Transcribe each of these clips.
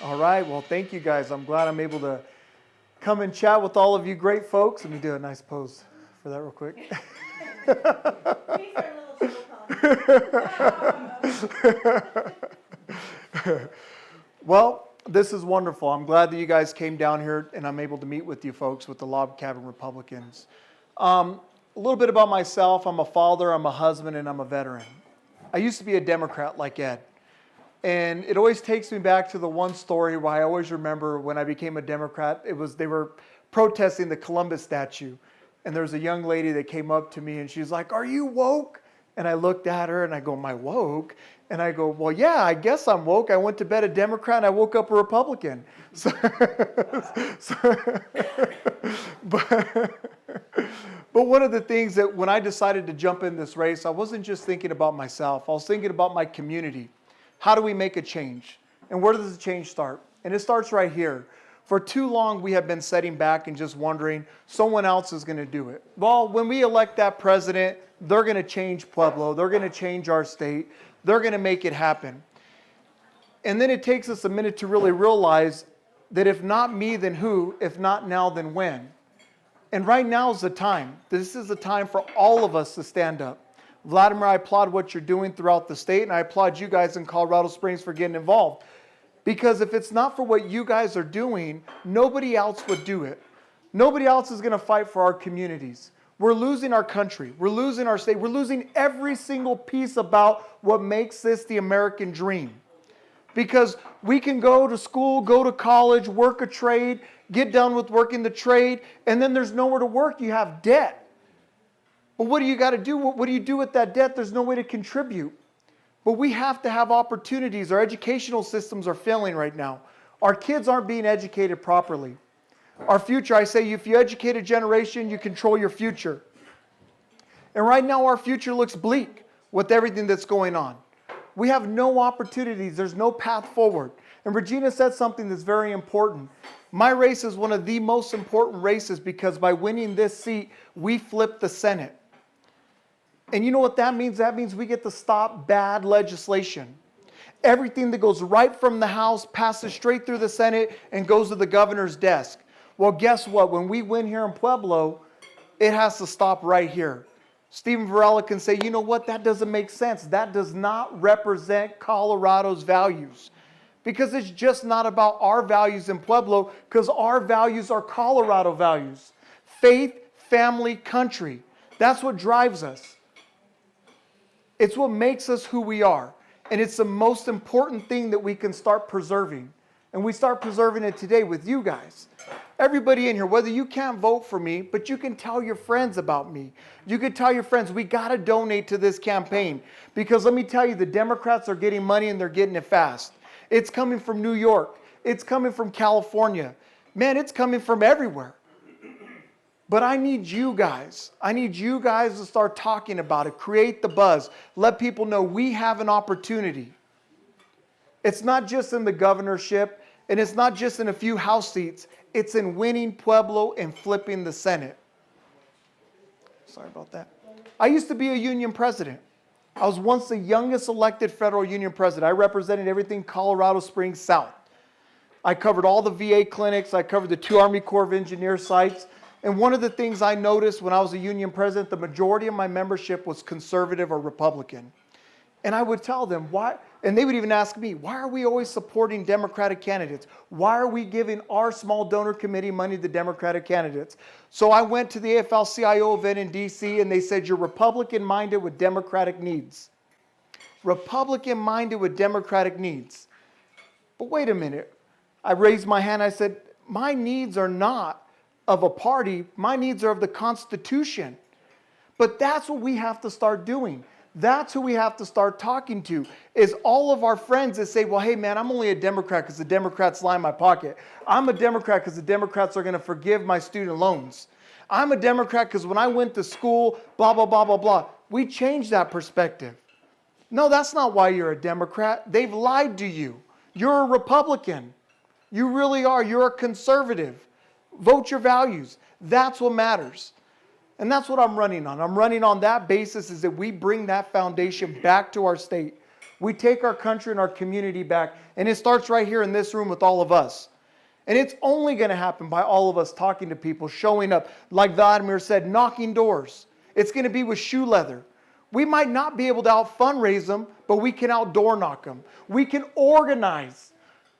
All right, well, thank you guys. I'm glad I'm able to come and chat with all of you great folks. Let me do a nice pose for that real quick. Well, this is wonderful. I'm glad that you guys came down here and I'm able to meet with you folks with the Log Cabin Republicans. A little bit about myself. I'm a father, I'm a husband, and I'm a veteran. I used to be a Democrat like Ed. And it always takes me back to the one story where I always remember when I became a Democrat. They were protesting the Columbus statue. And there was a young lady that came up to me and she's like, "Are you woke?" And I looked at her and I go, "Am I woke?" And I go, "Well, yeah, I guess I'm woke. I went to bed a Democrat and I woke up a Republican." But one of the things that when I decided to jump in this race, I wasn't just thinking about myself. I was thinking about my community. How do we make a change? And where does the change start? And it starts right here. For too long, we have been sitting back and just wondering, someone else is going to do it. Well, when we elect that president, they're going to change Pueblo. They're going to change our state. They're going to make it happen. And then it takes us a minute to really realize that if not me, then who? If not now, then when? And right now is the time. This is the time for all of us to stand up. Vladimir, I applaud what you're doing throughout the state, and I applaud you guys in Colorado Springs for getting involved. Because if it's not for what you guys are doing, nobody else would do it. Nobody else is going to fight for our communities. We're losing our country. We're losing our state. We're losing every single piece about what makes this the American dream. Because we can go to school, go to college, work a trade, get done with working the trade, and then there's nowhere to work. You have debt. But what do you got to do? What do you do with that debt? There's no way to contribute. But we have to have opportunities. Our educational systems are failing right now. Our kids aren't being educated properly. Our future, I say, if you educate a generation, you control your future. And right now our future looks bleak with everything that's going on. We have no opportunities. There's no path forward. And Regina said something that's very important. My race is one of the most important races because by winning this seat, we flip the Senate. And you know what that means? That means we get to stop bad legislation. Everything that goes right from the House passes straight through the Senate and goes to the governor's desk. Well, guess what? When we win here in Pueblo, it has to stop right here. Stephen Varela can say, you know what? That doesn't make sense. That does not represent Colorado's values. Because it's just not about our values in Pueblo, because our values are Colorado values. Faith, family, country. That's what drives us. It's what makes us who we are. And it's the most important thing that we can start preserving. And we start preserving it today with you guys. Everybody in here, whether you can't vote for me, but you can tell your friends about me. You can tell your friends, we got to donate to this campaign. Because let me tell you, the Democrats are getting money and they're getting it fast. It's coming from New York. It's coming from California. Man, it's coming from everywhere. But I need you guys. I need you guys to start talking about it. Create the buzz. Let people know we have an opportunity. It's not just in the governorship, and it's not just in a few House seats. It's in winning Pueblo and flipping the Senate. Sorry about that. I used to be a union president. I was once the youngest elected federal union president. I represented everything Colorado Springs South. I covered all the VA clinics. I covered the 2 Army Corps of Engineers sites. And one of the things I noticed when I was a union president, the majority of my membership was conservative or Republican. And I would tell them, why? And they would even ask me, why are we always supporting Democratic candidates? Why are we giving our small donor committee money to Democratic candidates? So I went to the AFL-CIO event in D.C. and they said, you're Republican-minded with Democratic needs. Republican-minded with Democratic needs. But wait a minute. I raised my hand. I said, my needs are not of a party. My needs are of the Constitution. But that's what we have to start doing. That's who we have to start talking to, is all of our friends that say, well, hey, man, I'm only a Democrat because the Democrats line my pocket. I'm a Democrat because the Democrats are going to forgive my student loans. I'm a Democrat because when I went to school, blah, blah, blah, blah, blah. We changed that perspective. No, that's not why you're a Democrat. They've lied to you. You're a Republican. You really are. You're a conservative. Vote your values. That's what matters. And that's what I'm running on. I'm running on that basis, is that we bring that foundation back to our state. We take our country and our community back. And it starts right here in this room with all of us. And it's only going to happen by all of us talking to people, showing up. Like Vladimir said, knocking doors. It's going to be with shoe leather. We might not be able to out fundraise them, but we can outdoor knock them. We can organize.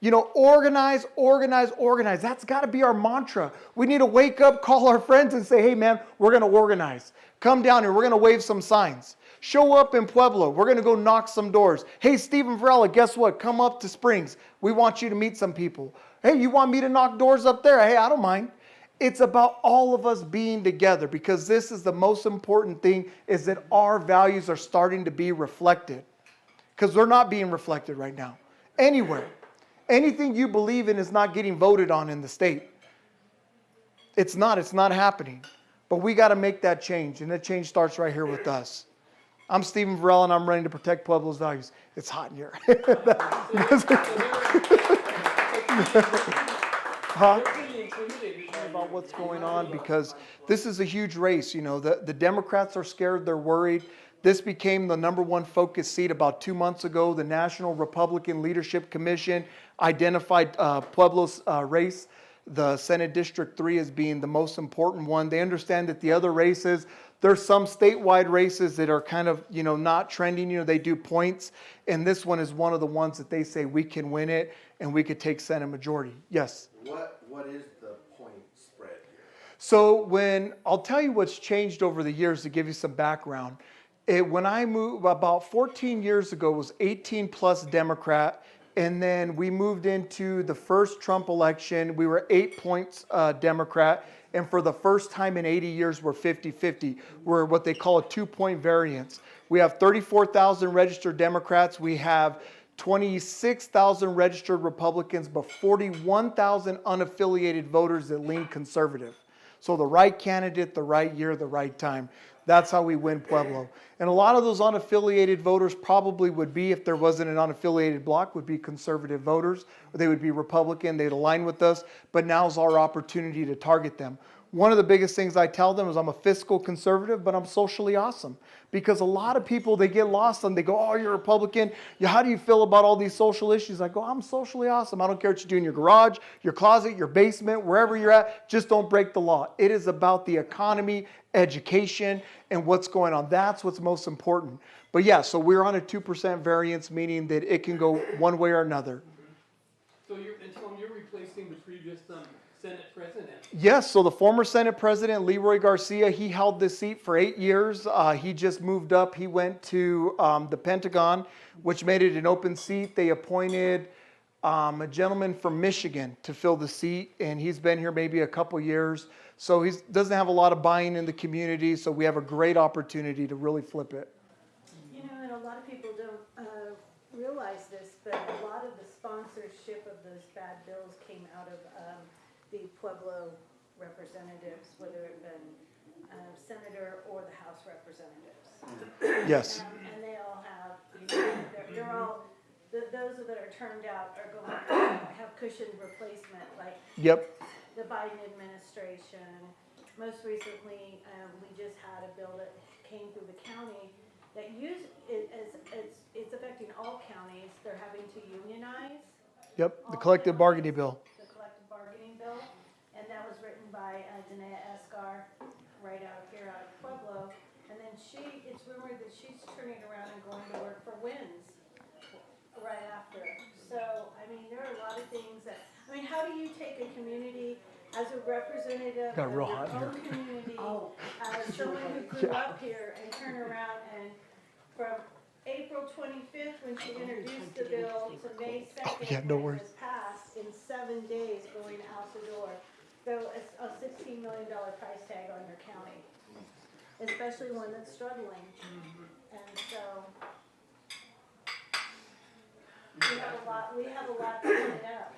Organize, organize, organize. That's got to be our mantra. We need to wake up, call our friends and say, hey man, we're going to organize. Come down here, we're going to wave some signs. Show up in Pueblo, we're going to go knock some doors. Hey, Stephen Varela, guess what? Come up to Springs. We want you to meet some people. Hey, you want me to knock doors up there? Hey, I don't mind. It's about all of us being together, because this is the most important thing, is that our values are starting to be reflected. Because they're not being reflected right now. Anywhere. Anything you believe in is not getting voted on in the state. It's not happening. But we got to make that change, and that change starts right here with us. I'm Stephen Varela, and I'm ready to protect Pueblo's values. It's hot in here. Huh? About what's going on, because this is a huge race. The Democrats are scared. They're worried. This became the number one focus seat about 2 months ago. The National Republican Leadership Commission identified Pueblo's race, the Senate District 3, as being the most important one. They understand that the other races, there's some statewide races that are kind of, not trending. They do points. And this one is one of the ones that they say we can win it and we could take Senate majority. Yes? What is the point spread here? So I'll tell you what's changed over the years to give you some background. When I moved about 14 years ago, it was 18 plus Democrat. And then we moved into the first Trump election. We were 8 points Democrat. And for the first time in 80 years, we're 50-50. We're what they call a 2-point variance. We have 34,000 registered Democrats. We have 26,000 registered Republicans, but 41,000 unaffiliated voters that lean conservative. So the right candidate, the right year, the right time. That's how we win Pueblo. And a lot of those unaffiliated voters probably would be, if there wasn't an unaffiliated bloc, would be conservative voters. They would be Republican. They'd align with us. But now's our opportunity to target them. One of the biggest things I tell them is I'm a fiscal conservative, but I'm socially awesome. Because a lot of people, they get lost and they go, oh, you're a Republican. Yeah, how do you feel about all these social issues? I go, I'm socially awesome. I don't care what you do in your garage, your closet, your basement, wherever you're at. Just don't break the law. It is about the economy, education, and what's going on. That's what's most important. But yeah, so we're on a 2% variance, meaning that it can go one way or another. So you're replacing the previous Senate president. Yes, so the former Senate President, Leroy Garcia, he held this seat for 8 years. He just moved up. He went to the Pentagon, which made it an open seat. They appointed a gentleman from Michigan to fill the seat, and he's been here maybe a couple years. So he doesn't have a lot of buy-in in the community, so we have a great opportunity to really flip it. And a lot of people don't realize this, but a lot of the sponsorship of those bad bills came out of the Pueblo representatives, whether it been senator or the House representatives. Yes. And they all have, they're all, those that are turned out are going to have cushioned replacement, like Yep. the Biden administration. Most recently, we just had a bill that came through the county that it's affecting all counties. They're having to unionize. Yep, the collective bargaining bill. The collective bargaining bill, and that was written by Danae Escar, right out here out of Pueblo. And then it's rumored that she's turning around and going to work for WINS right after. So, there are a lot of things that, how do you take a community as a representative Got of real your hot in here. own community, as someone who grew up here, and turn around and from April 25th, when she introduced the bill, to May 2nd, no when worries. it was passed, in 7 days going out the door. So it's a $16 million price tag on your county, especially one that's struggling. And so we have a lot to clean up,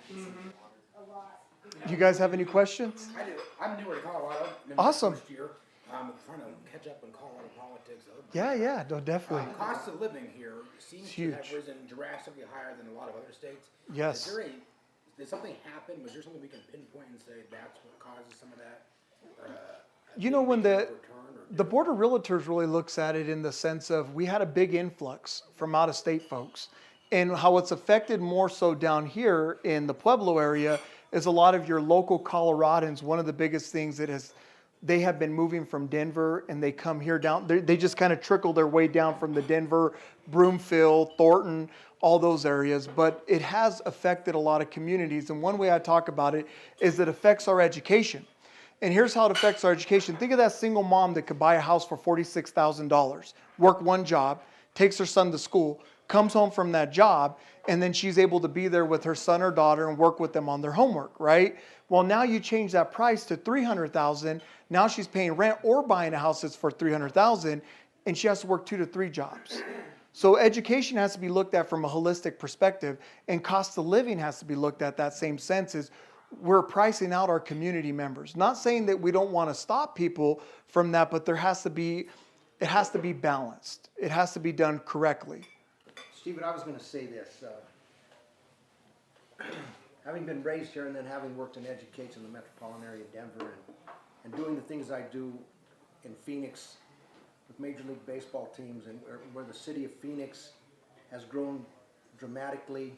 a lot. Do you guys have any questions? I do. I'm newer to Colorado. I'm in Awesome. my first year. I'm trying to catch up in Colorado politics. Yeah, no, definitely. Cost of living here seems It's to have huge. risen drastically higher than a lot of other states. Yes. Did something happen? Was there something we can pinpoint and say that's what causes some of that? You know, when the Return or Board of Realtors really looks at it in the sense of we had a big influx from out of state folks. And how it's affected more so down here in the Pueblo area is a lot of your local Coloradans. One of the biggest things they have been moving from Denver and they come here down. They just kind of trickle their way down from the Denver, Broomfield, Thornton, all those areas. But it has affected a lot of communities. And one way I talk about it is it affects our education. And here's how it affects our education. Think of that single mom that could buy a house for $46,000, work one job, takes her son to school, comes home from that job, and then she's able to be there with her son or daughter and work with them on their homework, right? Well, now you change that price to $300,000. Now she's paying rent or buying a house that's for $300,000, and she has to work 2 to 3 jobs. So education has to be looked at from a holistic perspective, and cost of living has to be looked at that same sense as we're pricing out our community members. Not saying that we don't want to stop people from that, but it has to be balanced. It has to be done correctly. Stephen, I was gonna say this, having been raised here and then having worked in education in the metropolitan area of Denver and doing the things I do in Phoenix with Major League Baseball teams and where the city of Phoenix has grown dramatically,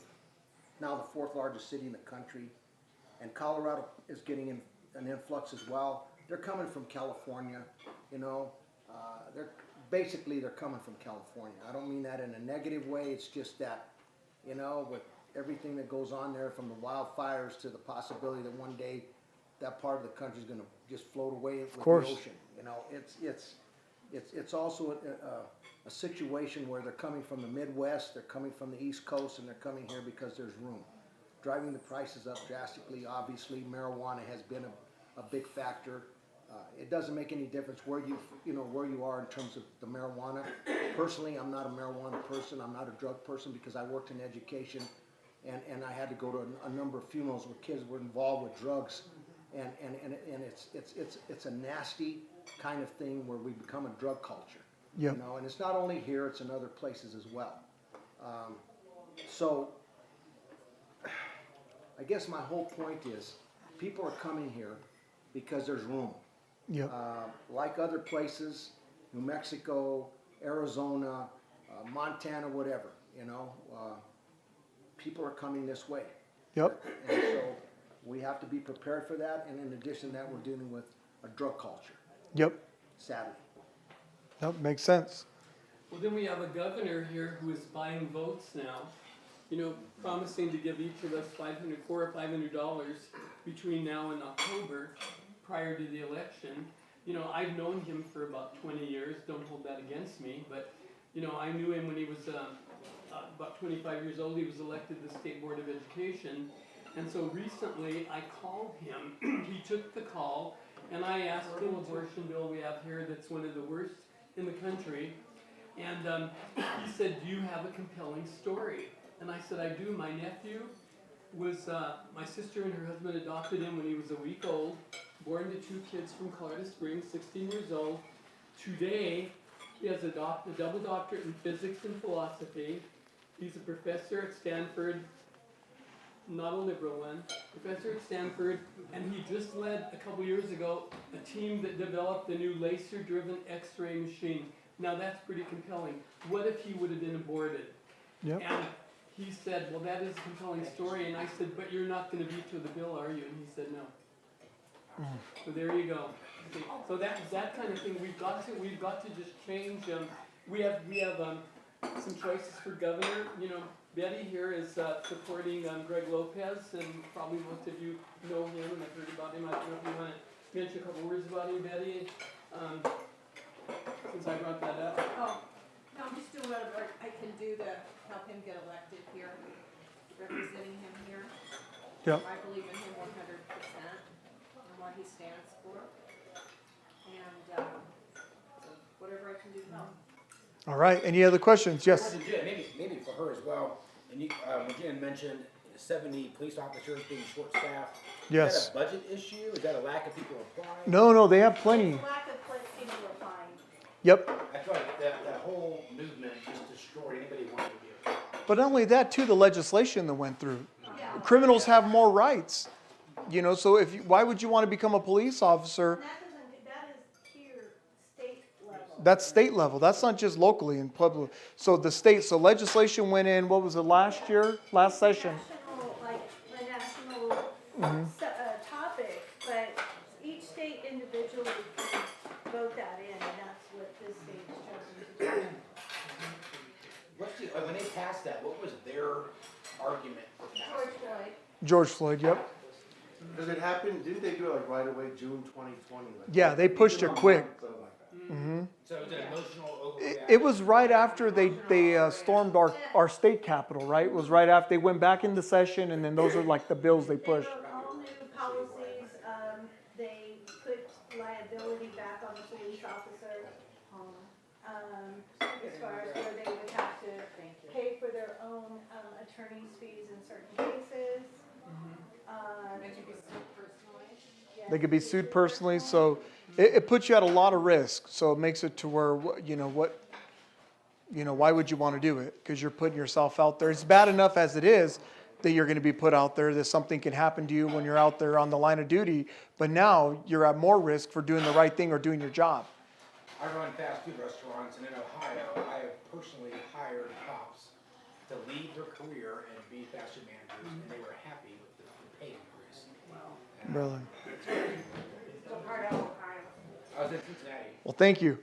now the 4th largest city in the country, and Colorado is getting an influx as well. They're coming from California, you know, they're coming from California. I don't mean that in a negative way, it's just that, you know, with everything that goes on there from the wildfires to the possibility that one day that part of the country is gonna just float away with the ocean. You know, it's also a situation where they're coming from the Midwest, they're coming from the East Coast, and they're coming here because there's room. Driving the prices up drastically, obviously, marijuana has been a big factor. It doesn't make any difference where you are in terms of the marijuana. Personally, I'm not a marijuana person, I'm not a drug person because I worked in education and I had to go to a number of funerals where kids were involved with drugs. And it's a nasty kind of thing where we become a drug culture. Yep. You know, and it's not only here, it's in other places as well. So I guess my whole point is people are coming here because there's room. Yep. Like other places, New Mexico, Arizona, Montana, whatever, you know, people are coming this way. Yep. And so we have to be prepared for that. And in addition to that, we're dealing with a drug culture, Yep. sadly. That makes sense. Well, then we have a governor here who is buying votes now, you know, promising to give each of us $400 or $500 between now and October, prior to the election. You know, I've known him for about 20 years, don't hold that against me, but, you know, I knew him when he was about 25 years old. He was elected to the State Board of Education, and so recently I called him. He took the call, and I asked him abortion bill we have here that's one of the worst in the country, and he said, do you have a compelling story? And I said, I do. My nephew was, my sister and her husband adopted him when he was a week old, born to 2 kids from Colorado Springs, 16 years old. Today, he has a double doctorate in physics and philosophy. He's a professor at Stanford, not a liberal one, professor at Stanford, and he just led, a couple years ago, a team that developed the new laser-driven X-ray machine. Now that's pretty compelling. What if he would have been aborted? Yep. And he said, well, that is a compelling story. And I said, but you're not going to veto the bill, are you? And he said, no. So there you go. Okay. So that kind of thing, we've got to just change. We have some choices for governor. You know, Betty here is supporting Greg Lopez, and probably most of you know him and have heard about him. I don't know if you want to mention a couple words about him, Betty, since I brought that up. Oh, no, I'm just doing whatever I can do to help him get elected here, representing him here. Yep. I believe in him 100% and what he stands for. And so whatever I can do to help. All right, any other questions? Yes. Question, Jen, maybe for her as well. And you, when Jen mentioned 70 police officers being short-staffed. Yes. Is that a budget issue? Is that a lack of people applying? No, they have plenty. Lack of people applying. Yep. I feel like that whole movement just destroyed anybody wanting to be a cop. But not only that, too, the legislation that went through. Yeah. Criminals have more rights. You know, so why would you want to become a police officer? That is here, state level. That's state level. That's not just locally in Pueblo. So the state, so legislation went in, what was it, last session? National, like, a national topic, but each state individually can vote that in, and that's what this state is chosen to do. When they passed that, what was their argument for George passing that? Floyd. George Floyd, yep. Does it happen, didn't they do it like right away, June 2020? Like, Yeah, they pushed it quick. something like that. So it was an emotional It was right after they stormed our state capitol, right? It was right after they went back into session, and then those are like the bills they They pushed. wrote all new policies, they put liability back on the police officer. As far as where they would have to pay for their own, attorney's fees in certain cases. Yes. They could be sued personally, so it puts you at a lot of risk. So it makes it to where, why would you want to do it? Because you're putting yourself out there. It's bad enough as it is that you're going to be put out there, that something can happen to you when you're out there on the line of duty. But now you're at more risk for doing the right thing or doing your job. I run fast food restaurants, and in Ohio, I have personally hired cops to leave their career and be fast food managers, and they were happy with the pay increase. Really. Still part of Ohio. I was in Cincinnati. Well, thank you.